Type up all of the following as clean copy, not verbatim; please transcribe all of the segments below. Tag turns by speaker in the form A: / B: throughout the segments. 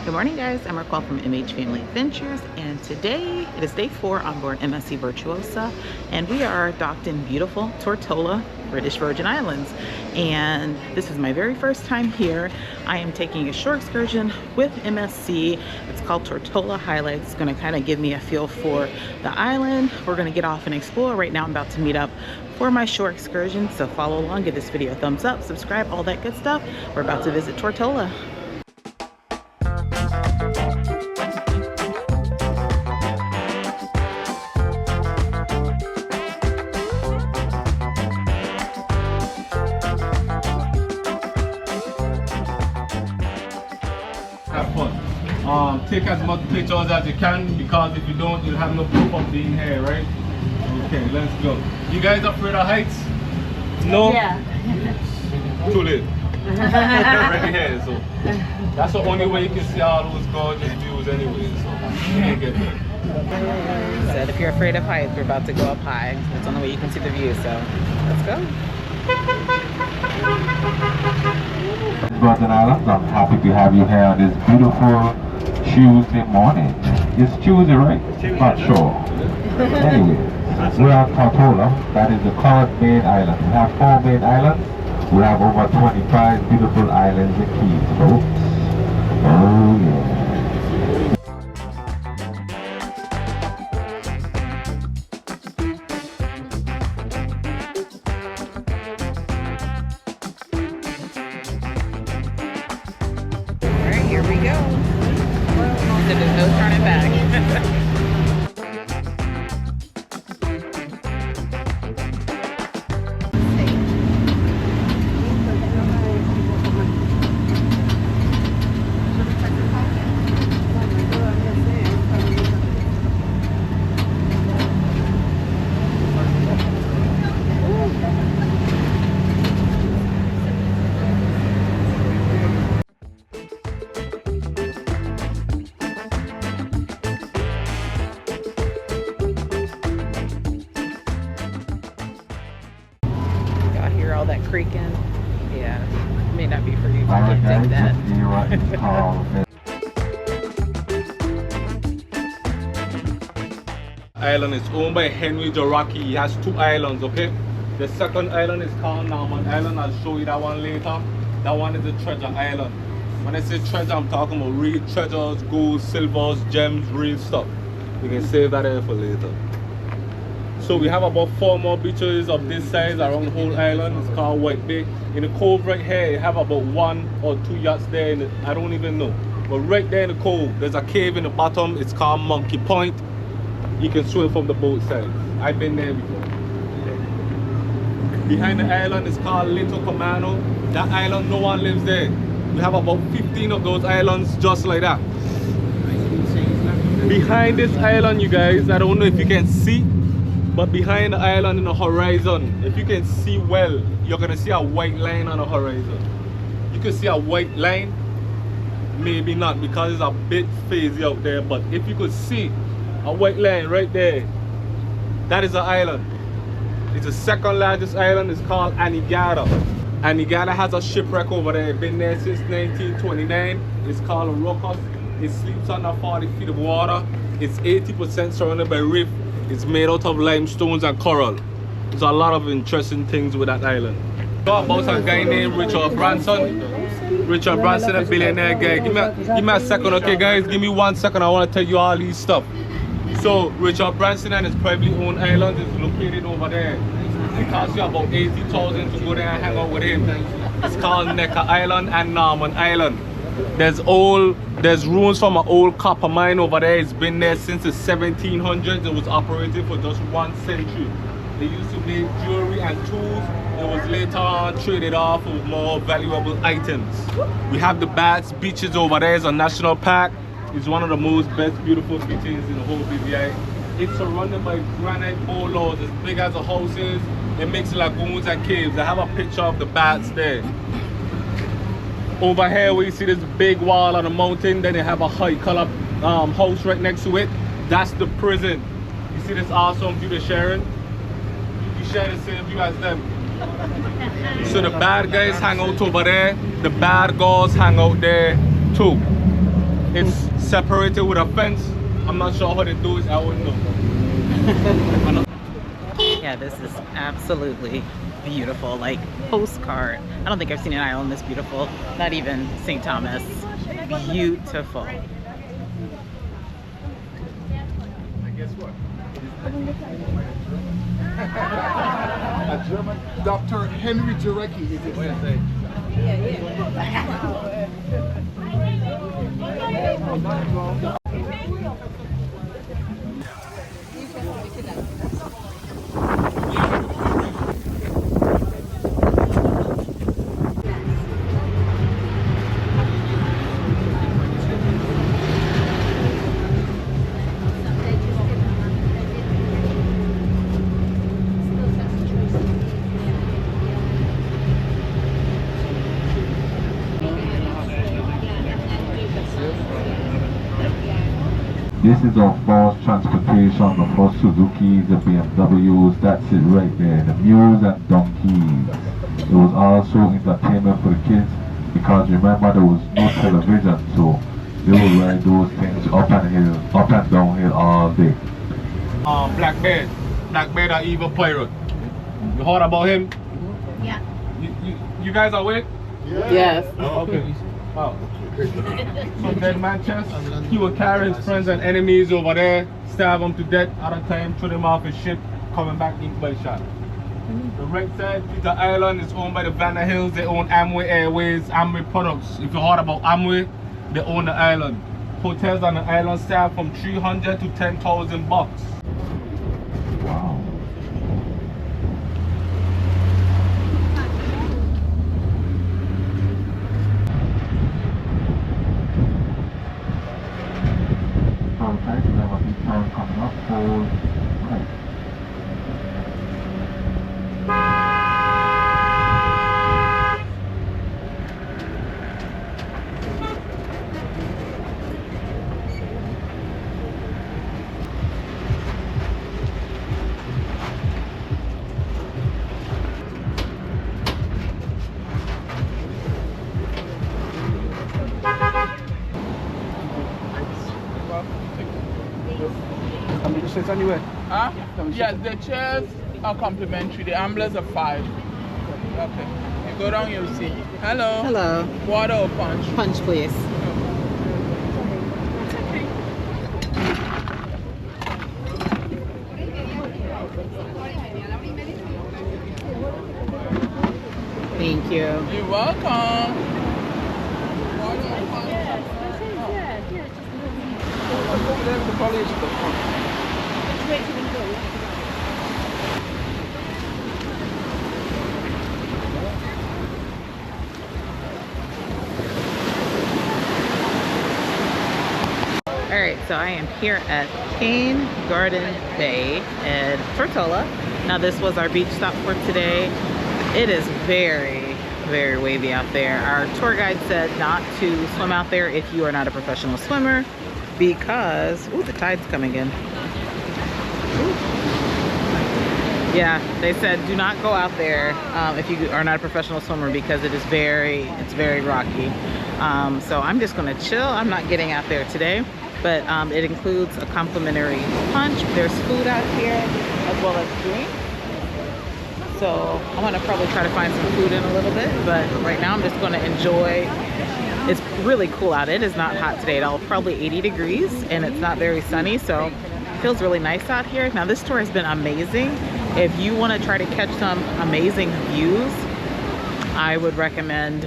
A: Good morning, guys. I'm RacQuelle from MHFamilyAdventures, and today it is day 4 on board MSC Virtuosa, and we are docked in beautiful Tortola, British Virgin Islands. And this is my very first time here. I am taking a shore excursion with MSC. It's called Tortola Highlights. It's going to kind of give me a feel for the island. We're going to get off and explore. Right now I'm about to meet up for my shore excursion, so follow along, give this video a thumbs up, subscribe, all that good stuff. We're about to visit Tortola.
B: Have fun. Take as much pictures as you can, because if you don't, you'll have no proof of being here, right? Okay, let's go. You guys afraid of heights? No?
C: Yeah.
B: Too late. Already here, so that's the only way you can see all those gorgeous views anyway, so you can't get there.
A: Said if you're afraid of heights, we're about to go up high. That's the only way you can see the view, so let's go.
D: Virgin Islands, I'm happy to have you here on this beautiful Tuesday morning. It's Tuesday, right? Not sure. Anyway, we're on Tortola. That is the current main island. We have 4 main islands. We have over 25 beautiful islands and keys, folks. Oh yeah.
A: Here we go. There's no turning back. All that creaking, yeah, may not be for you. I can't take that.
B: Island is owned by Henry Jaraki. He has 2 islands, okay? The second island is called Norman Island. I'll show you that one later. That one is the treasure island. When I say treasure, I'm talking about real treasures, gold, silvers, gems, real stuff. You can save that here for later. So we have about 4 more beaches of this size around the whole island. It's called White Bay. In the cove right here, you have about 1 or 2 yachts there. I don't even know. But right there in the cove, there's a cave in the bottom. It's called Monkey Point. You can swim from the both sides. I've been there before. Behind the island is called Little Comano. That island, no one lives there. We have about 15 of those islands just like that. Behind this island, you guys, I don't know if you can see, but behind the island in the horizon, if you can see well, you're gonna see a white line on the horizon. You can see a white line, maybe not because it's a bit fuzzy out there, but if you could see a white line right there, that is an island. It's the second largest island. It's called Anegada. Anegada has a shipwreck over there. Been there since 1929. It's called a Rockus. It sleeps under 40 feet of water. It's 80% surrounded by reef. It's made out of limestones and coral. There's a lot of interesting things with that island. Talk about a guy named Richard Branson. Richard Branson, a billionaire guy. Give me a second, okay guys? Give me 1 second. I want to tell you all these stuff. So Richard Branson and his privately owned island is located over there. It costs you about $80,000 to go there and hang out with him. It's called Necker Island and Norman Island. There's ruins from an old copper mine over there. It's been there since the 1700s. It was operating for just 1 century. They used to make jewelry and tools. It was later on traded off with more valuable items. We have the Bats Beaches over there. It's a national park. It's one of the most beautiful beaches in the whole BVI. It's surrounded by granite boulders as big as the houses. It makes lagoons and caves. I have a picture of the bats there. Over here where you see this big wall on the mountain, then they have a high color house right next to it. That's the prison. You see this awesome view they're sharing? You share the same view as them. So the bad guys hang out over there. The bad girls hang out there too. It's separated with a fence. I'm not sure how they do it. I wouldn't know.
A: Yeah, this is absolutely beautiful. Like postcard. I don't think I've seen an island this beautiful. Not even St. Thomas. Beautiful.
B: Guess what?
C: A German Dr. Henry Jarecki is his name.
D: This is our false transportation, the first Suzuki's, the BMWs, that's it right there, the mules and donkeys. It was also entertainment for the kids because remember there was no television, so they would ride those things up and downhill all day.
B: Black Bear, the evil pirate. You heard about him?
E: Yeah.
B: You guys are awake?
A: Yes.
B: Oh, okay. Wow. So dead man chest. He would carry his friends and enemies over there, stab them to death at a time, throw them off his ship, coming back ink by shot. The right side, the island is owned by the Vanna Hills. They own Amway Airways, Amway Products. If you heard about Amway, they own the island. Hotels on the island start from $300 to $10,000 bucks.
D: Wow. Okay, so we have a big town coming up for right.
C: Anyway.
F: Huh? Yes, the chairs are complimentary. The amblers are 5. Okay. You go down, you'll see. Hello.
A: Hello.
F: Water or punch?
A: Punch, please. Thank you.
F: You're welcome. Water or punch?
A: All right, so I am here at Cane Garden Bay in Tortola. Now this was our beach stop for today. It is very, very wavy out there. Our tour guide said not to swim out there if you are not a professional swimmer because, ooh, the tide's coming in. Yeah, they said do not go out there if you are not a professional swimmer because it's very rocky. So I'm just gonna chill. I'm not getting out there today, but it includes a complimentary punch. There's food out here as well as drink. So I want to probably try to find some food in a little bit, but right now I'm just going to enjoy. It's really cool out. It is not hot today at all, probably 80 degrees, and it's not very sunny, so it feels really nice out here. Now this tour has been amazing. If you want to try to catch some amazing views, I would recommend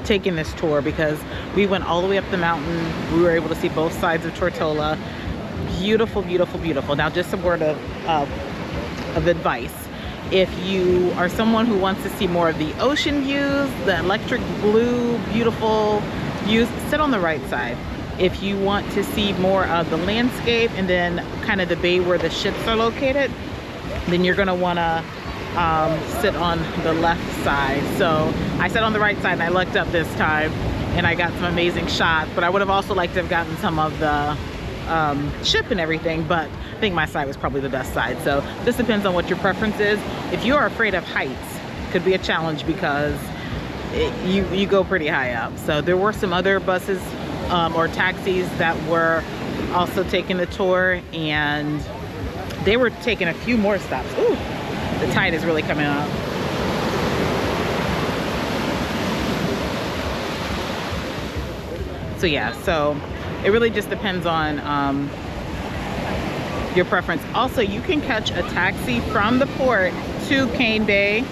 A: taking this tour because we went all the way up the mountain. We were able to see both sides of Tortola. Beautiful, beautiful, beautiful. Now just a word of advice. If you are someone who wants to see more of the ocean views, the electric blue, beautiful views, sit on the right side. If you want to see more of the landscape and then kind of the bay where the ships are located, then you're gonna wanna sit on the left side. So I sat on the right side and I looked up this time and I got some amazing shots, but I would have also liked to have gotten some of the ship and everything, but I think my side was probably the best side. So this depends on what your preference is. If you are afraid of heights, it could be a challenge because you go pretty high up. So there were some other buses or taxis that were also taking the tour, and they were taking a few more stops. Ooh, the tide is really coming up. So yeah, so it really just depends on your preference. Also, you can catch a taxi from the port to Cane Bay.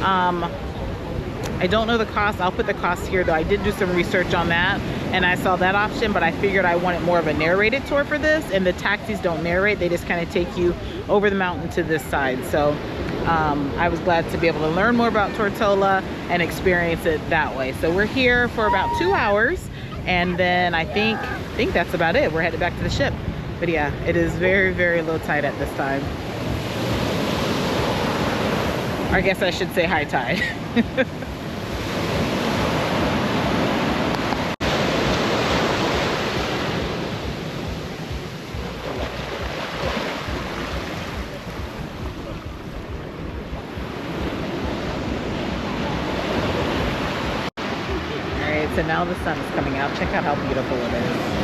A: I don't know the cost. I'll put the cost here though. I did do some research on that and I saw that option, but I figured I wanted more of a narrated tour for this, and the taxis don't narrate. They just kind of take you over the mountain to this side. So I was glad to be able to learn more about Tortola and experience it that way. So we're here for about 2 hours, and then I think that's about it. We're headed back to the ship. But yeah, it is very, very low tide at this time. I guess I should say high tide. So now the sun is coming out. Check out how beautiful it is.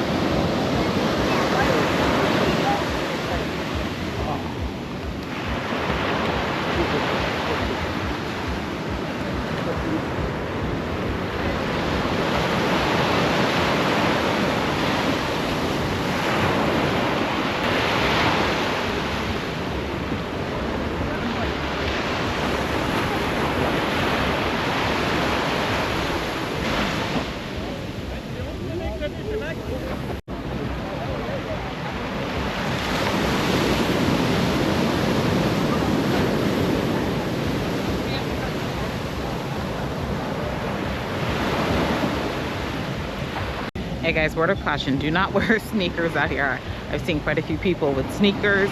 A: Hey guys, word of caution, do not wear sneakers out here. I've seen quite a few people with sneakers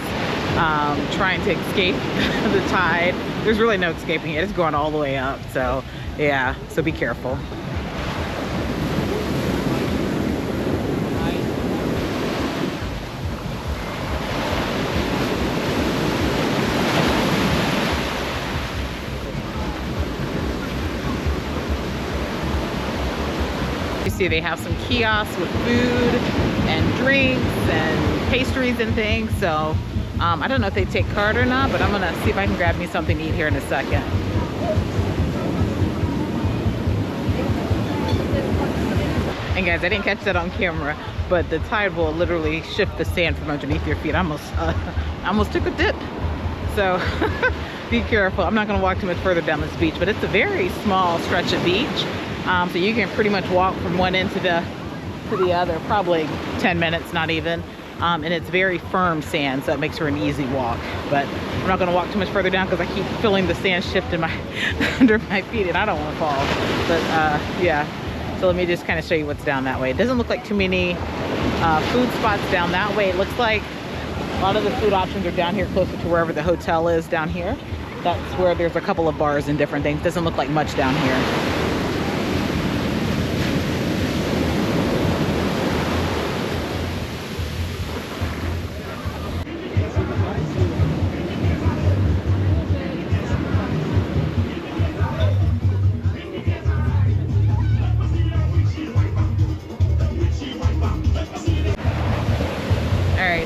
A: trying to escape the tide. There's really no escaping it. It's going all the way up. So yeah, so be careful. See, they have some kiosks with food and drinks and pastries and things. So I don't know if they take card or not, but I'm gonna see if I can grab me something to eat here in a second. And guys, I didn't catch that on camera, but the tide will literally shift the sand from underneath your feet. I almost took a dip. So be careful. I'm not gonna walk too much further down this beach, but it's a very small stretch of beach. So you can pretty much walk from one end to the other, probably 10 minutes, not even. And it's very firm sand, so it makes for an easy walk. But I'm not gonna walk too much further down because I keep feeling the sand shift in under my feet, and I don't want to fall. But yeah, so let me just kind of show you what's down that way. It doesn't look like too many food spots down that way. It looks like a lot of the food options are down here closer to wherever the hotel is down here. That's where there's a couple of bars and different things. Doesn't look like much down here.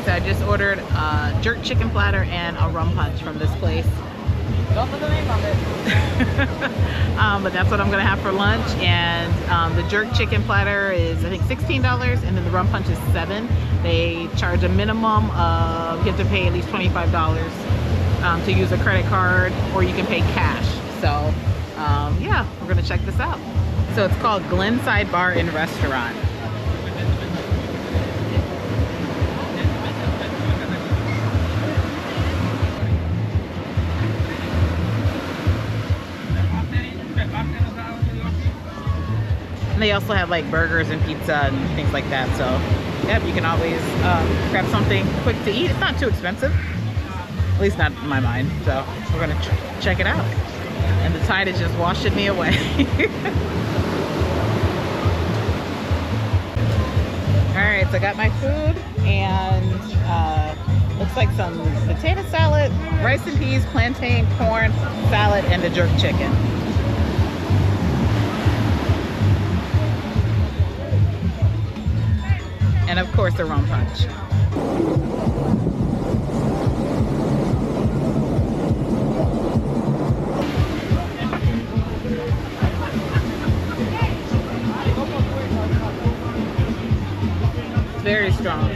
A: So I just ordered a jerk chicken platter and a rum punch from this place. Don't know the name of it. But that's what I'm gonna have for lunch. And the jerk chicken platter is, I think, $16, and then the rum punch is $7. They charge a minimum of, you have to pay at least $25 to use a credit card, or you can pay cash. So yeah, we're gonna check this out. So it's called Glenside Bar and Restaurant. They also have like burgers and pizza and things like that. So yeah, you can always grab something quick to eat. It's not too expensive, at least not in my mind. So we're gonna check it out. And the tide is just washing me away. All right, so I got my food, and looks like some potato salad, rice and peas, plantain, corn, salad, and the jerk chicken. And of course the rum punch. Very strong.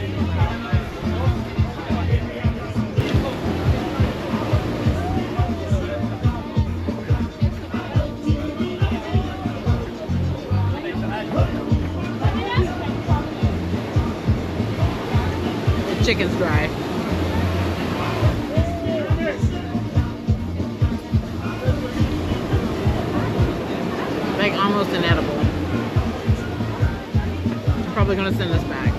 A: The chicken's dry. Like almost inedible. I'm probably gonna send this back.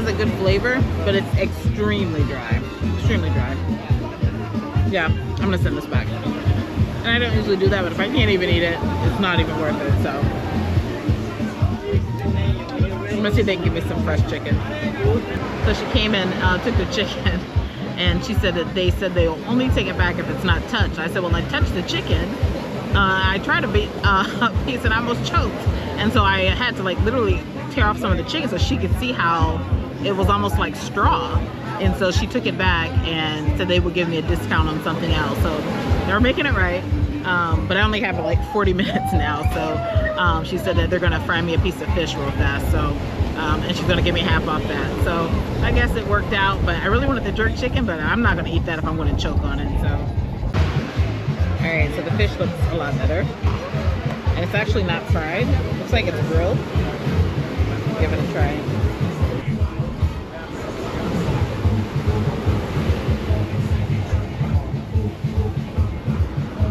A: A good flavor, but it's extremely dry. Extremely dry. Yeah, I'm gonna send this back. And I don't usually do that, but if I can't even eat it, it's not even worth it. So I'm gonna see if they can give me some fresh chicken. So she came in, took the chicken, and she said that they said they'll only take it back if it's not touched. I said, well, I touched the chicken. I tried to beat a piece and I almost choked, and so I had to like literally tear off some of the chicken so she could see how it was almost like straw. And so she took it back and said they would give me a discount on something else. So they're making it right. But I only have like 40 minutes now. So she said that they're gonna fry me a piece of fish real fast. So, and she's gonna give me half off that. So I guess it worked out, but I really wanted the jerk chicken, but I'm not gonna eat that if I'm gonna choke on it, so. All right, so the fish looks a lot better. And it's actually not fried. Looks like it's grilled. Give it a try.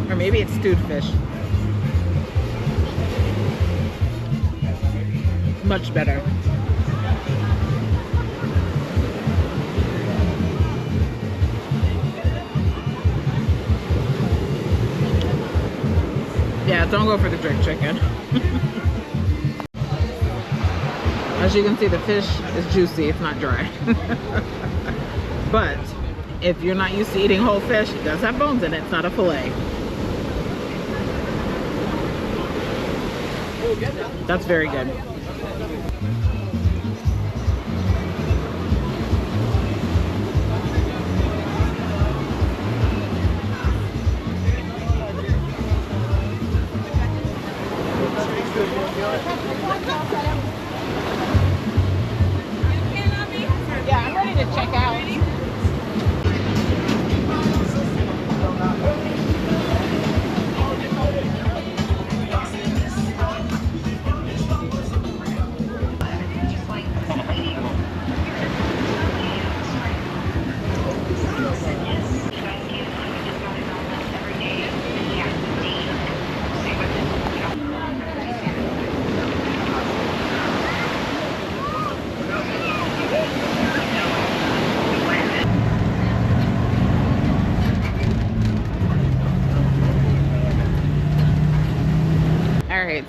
A: Or maybe it's stewed fish. Much better. Yeah, don't go for the jerk chicken. As you can see, the fish is juicy, it's not dry. But if you're not used to eating whole fish, it does have bones in it, it's not a fillet. That's very good. Yeah, I'm ready to check out.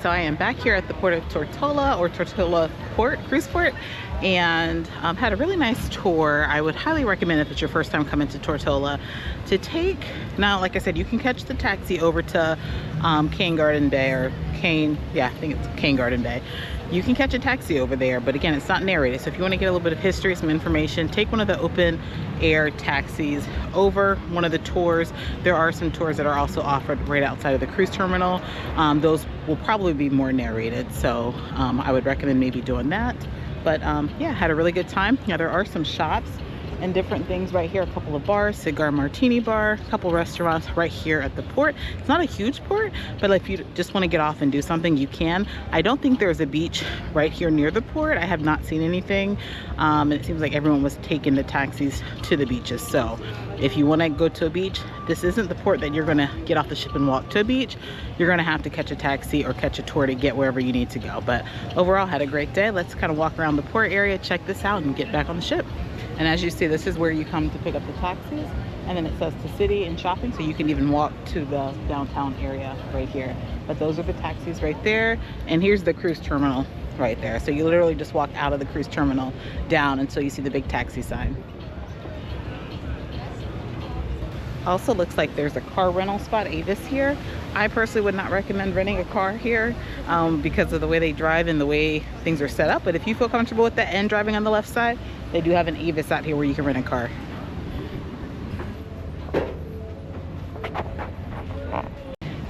A: So I am back here at the port of Tortola, or Tortola Port, cruise port, and had a really nice tour. I would highly recommend, if it's your first time coming to Tortola, to take, now like I said, you can catch the taxi over to Cane Garden Bay, or Cane, yeah, I think it's Cane Garden Bay. You can catch a taxi over there, but again, it's not narrated. So if you want to get a little bit of history, some information, take one of the open air taxis over one of the tours. There are some tours that are also offered right outside of the cruise terminal. Those will probably be more narrated. So I would recommend maybe doing that. But yeah, had a really good time. Yeah, there are some shops and different things right here. A couple of bars, cigar martini bar, a couple restaurants right here at the port. It's not a huge port, but if you just want to get off and do something, you can. I don't think there's a beach right here near the port. I have not seen anything. And it seems like everyone was taking the taxis to the beaches. So if you want to go to a beach, this isn't the port that you're going to get off the ship and walk to a beach. You're going to have to catch a taxi or catch a tour to get wherever you need to go. But overall, had a great day. Let's kind of walk around the port area, check this out, and get back on the ship. And as you see, this is where you come to pick up the taxis, and then it says to city and shopping, so you can even walk to the downtown area right here. But those are the taxis right there, and here's the cruise terminal right there. So you literally just walk out of the cruise terminal down until you see the big taxi sign. Also looks like there's a car rental spot, Avis, here. I personally would not recommend renting a car here because of the way they drive and the way things are set up. But if you feel comfortable with that and driving on the left side, they do have an Avis out here where you can rent a car.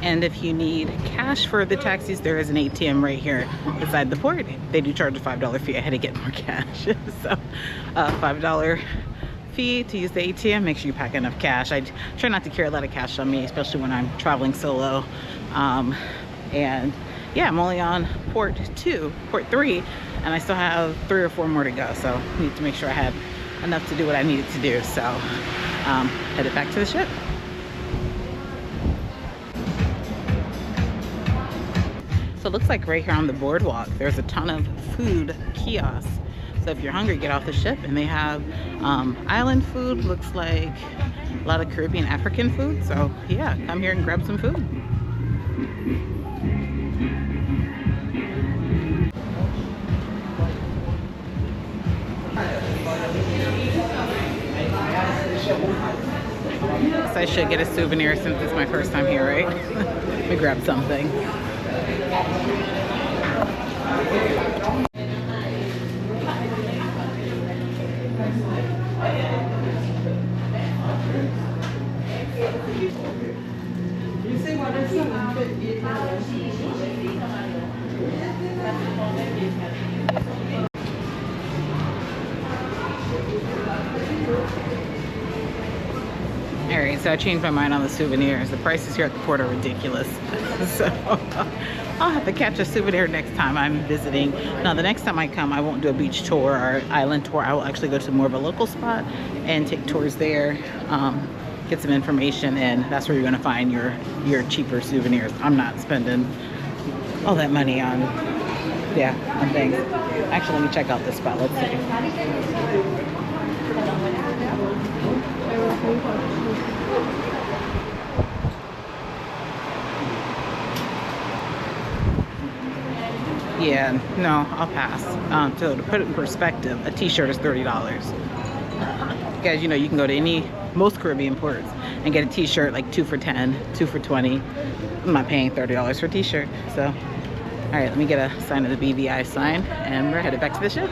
A: And if you need cash for the taxis, there is an ATM right here beside the port. They do charge a $5 fee. I had to get more cash. So $5 fee to use the ATM. Make sure you pack enough cash. I try not to carry a lot of cash on me, especially when I'm traveling solo. And yeah, I'm only on port 3, and I still have 3 or 4 more to go. So I need to make sure I had enough to do what I needed to do. So headed back to the ship. So it looks like right here on the boardwalk, there's a ton of food kiosks. So if you're hungry, get off the ship, and they have island food, looks like a lot of Caribbean, African food. So yeah, come here and grab some food. So I should get a souvenir since it's my first time here, right? Let me grab something. Alright, so I changed my mind on the souvenirs. The prices here at the port are ridiculous. So I'll have to catch a souvenir next time I'm visiting. Now the next time I come, I won't do a beach tour or island tour. I will actually go to more of a local spot and take tours there, get some information, and that's where you're going to find your cheaper souvenirs. I'm not spending all that money on things. Actually, let me check out this spot. Let's see. Yeah, no, I'll pass. So to put it in perspective, a t-shirt is $30. Guys, you know, you can go to most Caribbean ports and get a t-shirt like 2 for $10, 2 for $20. I'm not paying $30 for a t-shirt. So, all right, let me get a sign of the BVI sign, and we're headed back to the ship.